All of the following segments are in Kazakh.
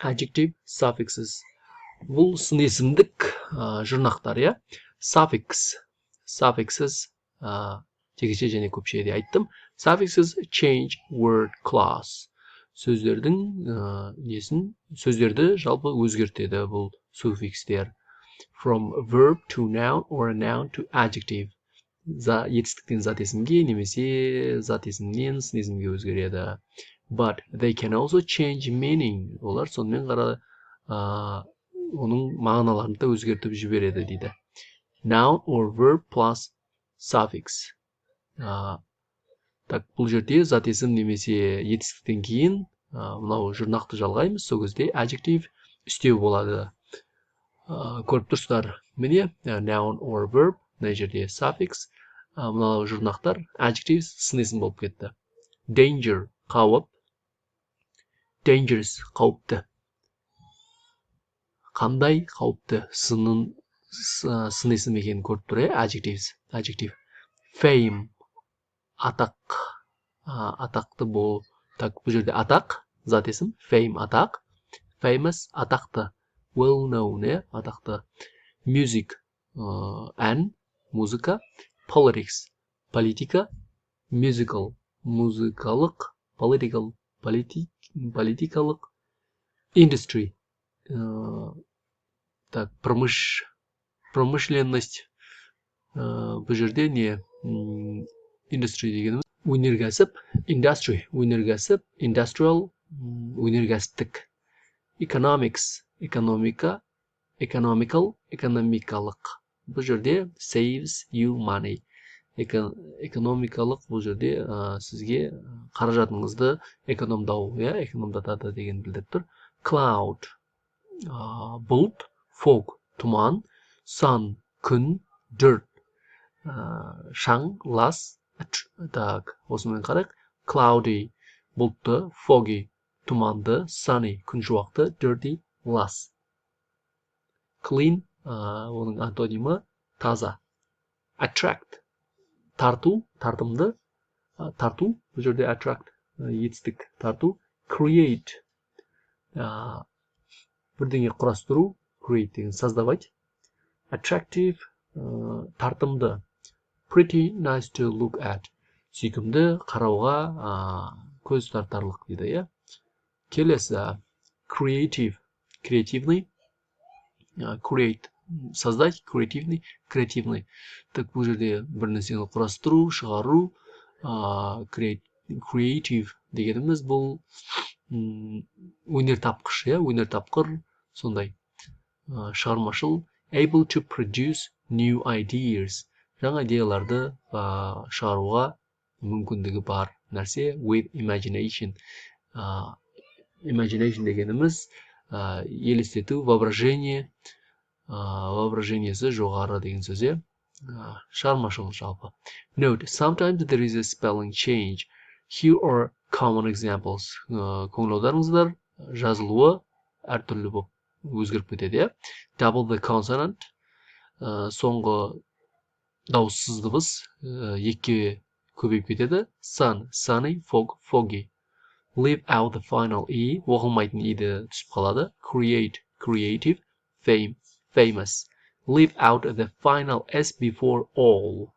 adjective, suffixes. Бұл сын есімдік жұрнақтар, я? Suffixes, текеше және көпшеде айттым. Suffixes change word class. Сөздерді жалпы өзгертеді бұл суффикстер. From verb to noun or noun to adjective. Етістіктен зат есімге немесе зат есімнен сын есімге өзгереді. But they can also change meaning. Олар сонымен қара оның мағыналарын да өзгертіп жібереді дейді. Noun or verb plus suffix. Бұл жерде зат есім немесе етістіктен кейін мынау жұрнақты жалғаймыз. Сол кезде adjective үстеу болады. Көріп тұрсыздар. Міне noun or verb, мына жерде suffix. Мынау жұрнақтар adjectives сын есім болып кетті. Danger қауіп. Dangerous қауіпті. Қандай қауіпті сын есім екенін көріп тұр, adjective. Fame атақ. Атақты бұл. Бұл жерде атақ, зат есім. Fame атақ. Famous атақты. Well known, атақты. Music ән, музыка. Politics политика. Musical музыкалық. Политикалық. Industry промышленность. Бұл жерде не? Industry дегеніміз өнеркәсіп. Industry өнеркәсіп. Industrial өнеркәсіптік. Economics экономика. Economical экономикалық. Бұл жерде saves you money. Экономикалық бұл жерде сізге қаражатыңызды экономдау, экономдатады деген білдіріп тұр. Cloud бұлт. Fog тұман. Sun күн. Dirt шаң, лас. Осымен қарайық. Cloudy бұлтты. Foggy тұманды. Sunny күн жуақты. Dirty лас. Clean оның антонимі таза. Attract тарту, тартымды. Тарту, бұл жерде attract етістік тарту. Create бірдеңе құрастыру. Create деген создавать. Attractive тартымды. Pretty nice to look at. Сүйкімді қарауға көз тартарлық дейді. Келесі creative. Creatively. Create создать. Creatively. Бұл жерде бір нәрсені құрастыру, шығару. Creative дегеніміз бұл өнертапқыш, өнертапқыр, сондай шығармашыл. Able to produce new ideas. Жаңа идеяларды шығаруға мүмкіндігі бар нәрсе. With imagination. Imagination дегеніміз елестету, воображение. Воображениесі жоғары деген сөз. Шығармашыл жалпы. Note, sometimes there is a spelling change. Here are common examples. Көңіл аударыңыздар, жазылуы әртүрлі болып өзгеріп кетеді. Double the consonant. Соңғы дауыссыз дыбыс екіге көбейіп кетеді. Sun, sunny, fog, foggy. Leave out the final e. Оқылмайтын e-ді түсіп қалады. Create, creative, fame, famous. Leave out the final s before all.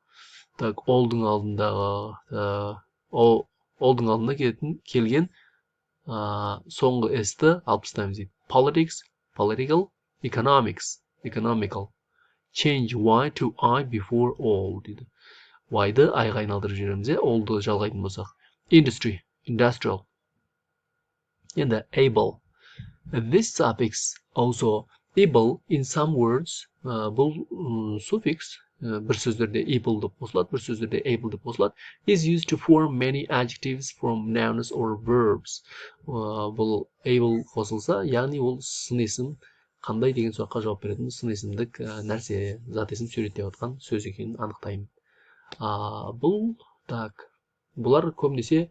Allдың алдында келген соңғы s-ті алып тастаймыз дейді. Politics, political, economics, economical. Change y to I before all дейді. Y-ды I-ға айналдырып жібереміз. All-ды жалғайтын болсақ. Industry, industrial. Енді able. This suffix also able in some words. Бұл suffix бір сөздерде able деп қосылады, бір сөздерде able деп қосылады. Is used to form many adjectives from nouns or verbs. Бұл able қосылса, яғни ол сын есім қандай деген сұраққа жауап беретін сын есімдік нәрсе, зат есім суреттеп отқан сөз екенін анықтаймын. Бұлар көбінесе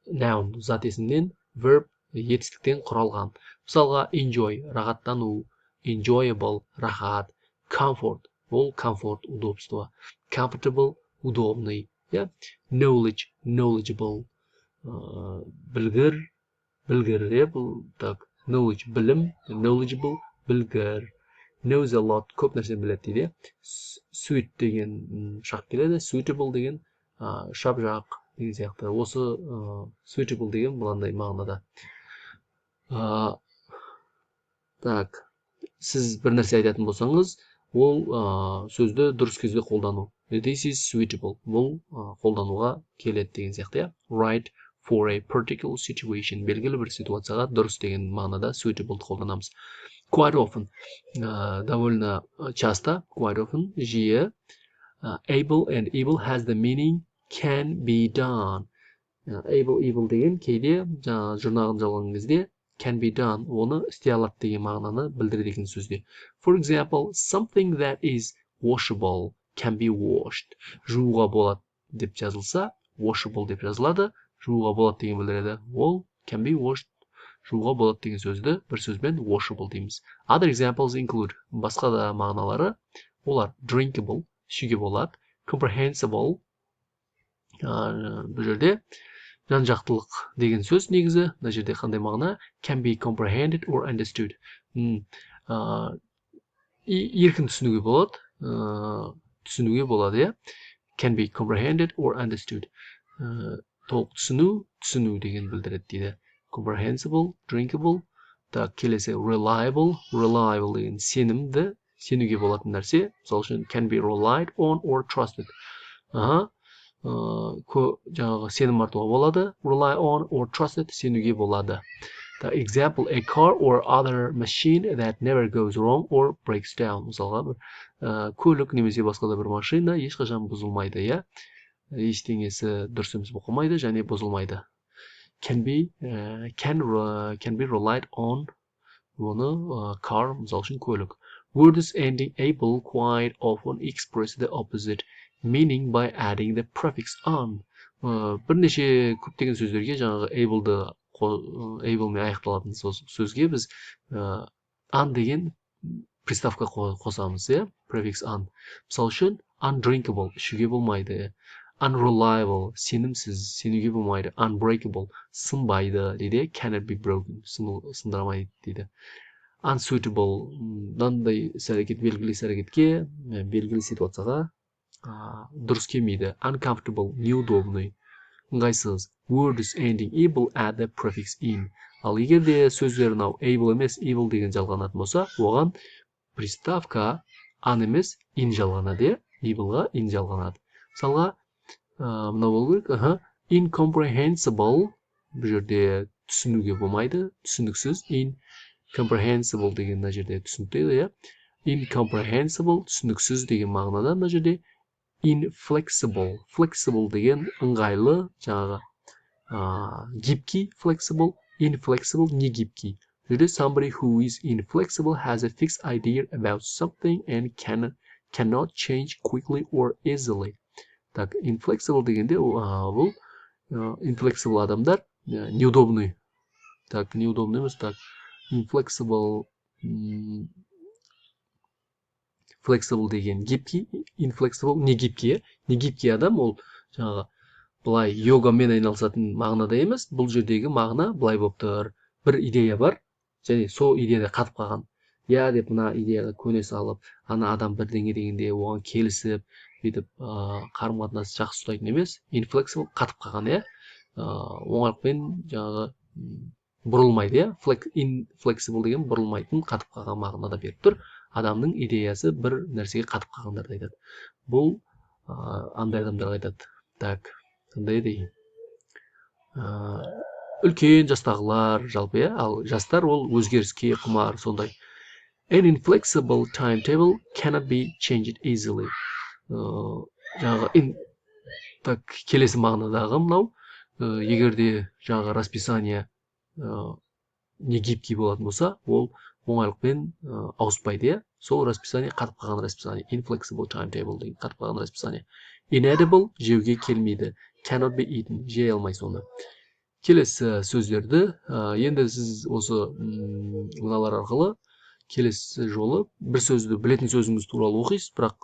noun зат есімнен, verb етістіктен құралған. Мысалға enjoy рахаттану, enjoyable рахат, comfort ол комфорт, удобство, comfortable удобный, knowledge knowledgeable білгір, бұл knowledge білім, knowledgeable білгір, knows a lot көп нәрсе біледі дейді. Suit деген шақ келеді, suitable деген шапжақ деген сияқты. Осы suitable деген бұландай мағынада. Так, сіз бір нәрсе айтатын болсаңыз, ол сөзді дұрыс кезде қолдану. This is suitable. Бұл қолдануға келеді деген сияқты. Right for a particular situation. Белгілі бір ситуацияға дұрыс деген мағынада suitable қолданамыз. Quite often. Довольно часто. Quite often. Жиі. Able and able has the meaning can be done. Able деген кейде жұрнағын жалған кезде can be done, оны істей алады деген мағынаны білдіреді екен сөзде. For example, something that is washable can be washed. Жууға болады деп жазылса, washable деп жазылады, жууға болады деген білдіреді. Ол can be washed, жууға болады деген сөзді бір сөзбен washable дейміз. Other examples include, басқа да мағыналары, олар drinkable, ішуге болады, comprehensible, бұл жерде жан-жақтылық деген сөз негізі, мына жерде қандай мағына? Can be comprehended or understood. Еркін түсінуге болады, иә? Can be comprehended or understood. Толық түсіну деген білдіреді дейді. Comprehensible, drinkable. Так, келесі reliable деген сенімді, сенуге болатын нәрсе. Мысалы үшін can be relied on or trusted. Жаңағы сенім артуға болады, rely on or trusted, сенуге болады. Example, a car or other machine that never goes wrong or breaks down. Мысалға, көлік немесе басқа да бір машина ешқашан бұзылмайды, иә? Ештеңесі дұрыс емес болмайды және бұзылмайды. Can be relied on. Оны car, мысал үшін көлік. Words ending able quite often express the opposite meaning by adding the prefix on. Бірнеше көптеген сөздерге жаңағы able мен аяқталатын сөзге біз on деген приставка қосамыз, иә? Prefix on. Мысалы үшін undrinkable, ішуге болмайды. Unreliable, сенімсіз, сенуге болмайды. Unbreakable, сынбайды дейді. Cannot be broken, сындырамайды дейді. Unsuitable, мынандай іс-әрекет белгілі іс-әрекетке, белгілі ситуацияға дұрыс келмейді. Uncomfortable, неудобный, ыңғайсыз. Words ending able add the prefix in. Ал егер де сөздер мынау able емес, able деген жалғанатын болса, оған приставка an емес, in жалғанады. Ableға in жалғанады. Мысалға, мынау болу керек. Incomprehensible, бұл жерде түсінуге болмайды, түсініксіз. Incomprehensible деген мына жерде түсінікті, incomprehensible, түсініксіз деген мағынада мына жерде inflexible. Flexible деген ыңғайлы, жаңағы гибкий, flexible, inflexible, не гибкий. Жерде somebody who is inflexible has a fixed idea about something and cannot change quickly or easily. Так, inflexible дегенде бұл inflexible адамдар неудобный. Так, неудобный емес, так. Inflexible flexible деген гибкий, inflexible не гибкий. Не гибкий адам ол жаңағы былай йогамен айналысатын мағынада емес, бұл жердегі мағына былай болып тұр. Бір идея бар, және сол идеяда қатып қалған. Я деп мына идеяға көне салып, ана адам бірдеңе дегенде оған келісіп, бүйтіп қарым-қатынас жақсы ұстайтын емес. Inflexible қатып қалған, иә? Оңайлықпен жаңағы бұрылмайды, иә? Inflexible деген бұрылмайтын, қатып қалған мағынада беріп тұр. Адамның идеясы бір нәрсеге қатып қалғандарды айтады. Бұл андай адамдарға айтады. Так, қандай дейін? Үлкен жастағылар жалпы, иә? Ал жастар ол өзгеріске құмар, сондай. An inflexible timetable cannot be changed easily. Жаңағы так, келесі мағынадағы мынау, егерде жаңағы расписание не гибкий болатын болса, ол оңайлықпен ауыспайды, иә? Сол расписание қатып қалған расписание. Inflexible timetable деген қатып қалған расписание. Inedible жеуге келмейді. Cannot be eaten, жей алмай соны. Келесі сөздерді, енді сіз осы мыналар арқылы келесі жолы бір сөзді білетін сөзіңіз туралы оқисыз, бірақ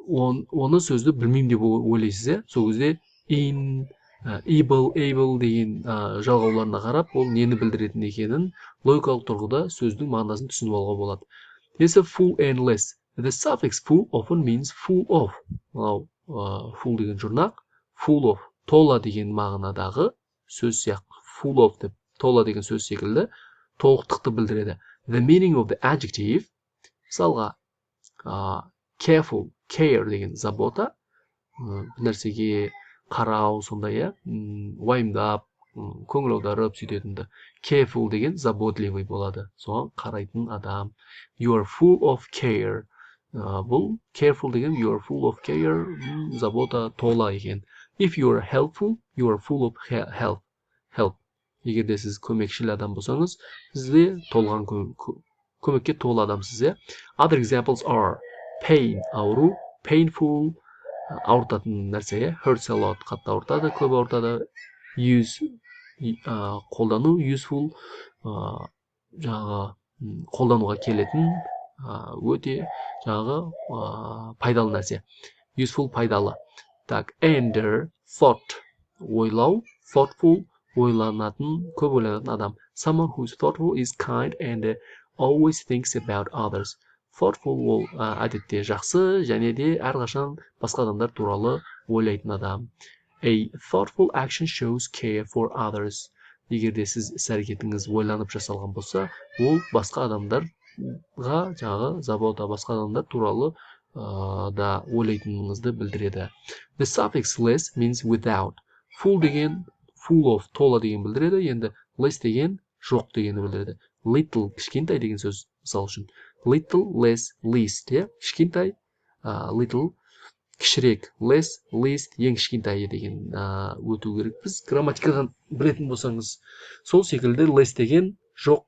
оны сөзді білмеймін деп ойлайсыз, иә? Сол кезде in, able деген жалғауларына қарап, ол нені білдіретін екенін логикалық тұрғыда сөздің мағынасын түсініп алуға болады. Есі full and less. The suffix full often means full of. Full деген жұрнақ, full of, тола деген мағынадағы сөз сияқты. Full of деп, тола деген сөз секілді толықтықты білдіреді. The meaning of the adjective, мысалға, careful, care деген забота, нәрсеге қарау, сондай, уайымдап, көңіл аударып сөйтетінді. Careful деген заботливый болады. Соған қарайтын адам. You are full of care. Бұл careful деген you are full of care, забота, тола екен. If you are helpful, you are full of help. Егер де сіз көмекшіл адам болсаңыз, сізде толған көмекке толы адамсыз. Other examples are pain, ауру, painful, ауыртатын нәрсе, hurts a lot, қатты ауыртады, көп ауыртады, use, қолдану, useful, жаңағы қолдануға келетін, өте жаңағы пайдалы нәрсе. Useful, пайдалы. Так, anger, thought, ойлау, thoughtful, ойланатын, көп ойланатын адам. Someone who is thoughtful is kind and always thinks about others. Thoughtful ол әдетте жақсы, және де әрқашан басқа адамдар туралы ойлайтын адам. A thoughtful action shows care for others. Егер де сіз іс-әрекетіңіз ойланып жасалған болса, ол басқа адамдарға жаңағы забота, басқа адамдар туралы да ойлайтыныңызды білдіреді. The suffix less means without. Full деген full of, тола деген білдіреді, енді less деген жоқ дегені білдіреді. Little, кішкентай деген сөз, мысал үшін. Little, less, least, кішкентай, little, кішірек, less, least, ең кішкентайы деген өту керек. Біз грамматикадан білетін болсаңыз, сол секілді less деген жоқ,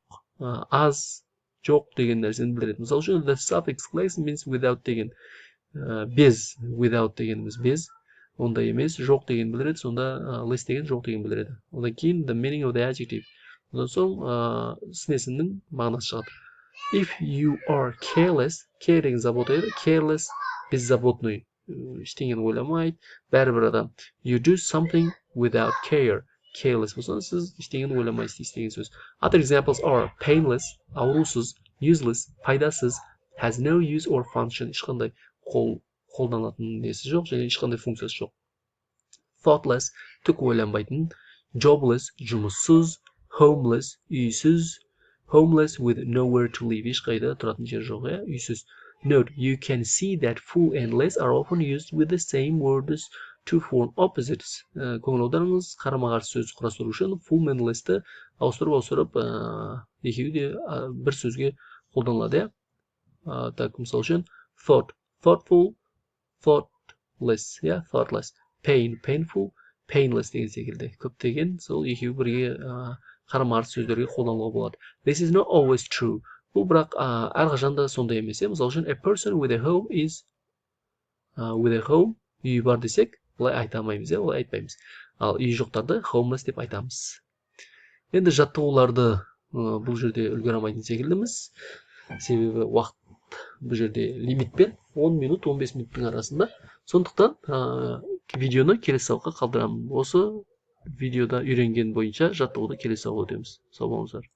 аз, жоқ деген нәрсені білдіреді. Мысал үшін, the suffix less means without деген, без, without дегеніміз без, онда емес, жоқ деген білдіреді, сонда less деген жоқ деген білдіреді. Одан кейін the meaning of the adjective. Одан соң сінесінің мағынасы шығады. If you are careless, care деген забота еді, careless, беззаботный, ештеңені ойламайды, бәрібір адам. You do something without care. Careless болса, сіз ештеңені ойламайсыз деген сөз. Other examples are painless, аурусыз, useless, пайдасыз, has no use or function, ешқандай қолданатын несі жоқ, және ешқандай функциясы жоқ. Thoughtless, түк ойланбайтын, jobless, жұмыссыз, homeless, үйсіз, homeless with nowhere to live, ешқайда тұратын жер жоқ, үйсіз. Note, you can see that full and less are often used with the same words to form opposites. Көңіл аударыңыз, қарама-қарсы сөз құрастыру үшін full мен lessті ауыстырып, екеуі де бір сөзге қолданылады. Так, мысал үшін, thought, thoughtful, thoughtless, thoughtless. Pain, painful, painless деген секілді. Көптеген сол екеуі бірге қарама-қарсы сөздерге қолдануға болады. This is not always true. Бұл бірақ әрқашанда сондай емес. Мысал үшін, a person with a home is with a home, үйі бар десек, олай айта алмаймыз, олай айтпаймыз. Ал үйі жоқтарды homeless деп айтамыз. Енді жаттығуларды бұл жерде үлгерамайтын секілдіміз. Себебі уақыт бұл жерде лимитпен 10 минут, 15 минуттың арасында. Сондықтан видеоны келесі сабаққа қалдырамын. Осы видеода үйренген бойынша жаттығуды келесі сабақта өтеміз. Сау болыңыздар.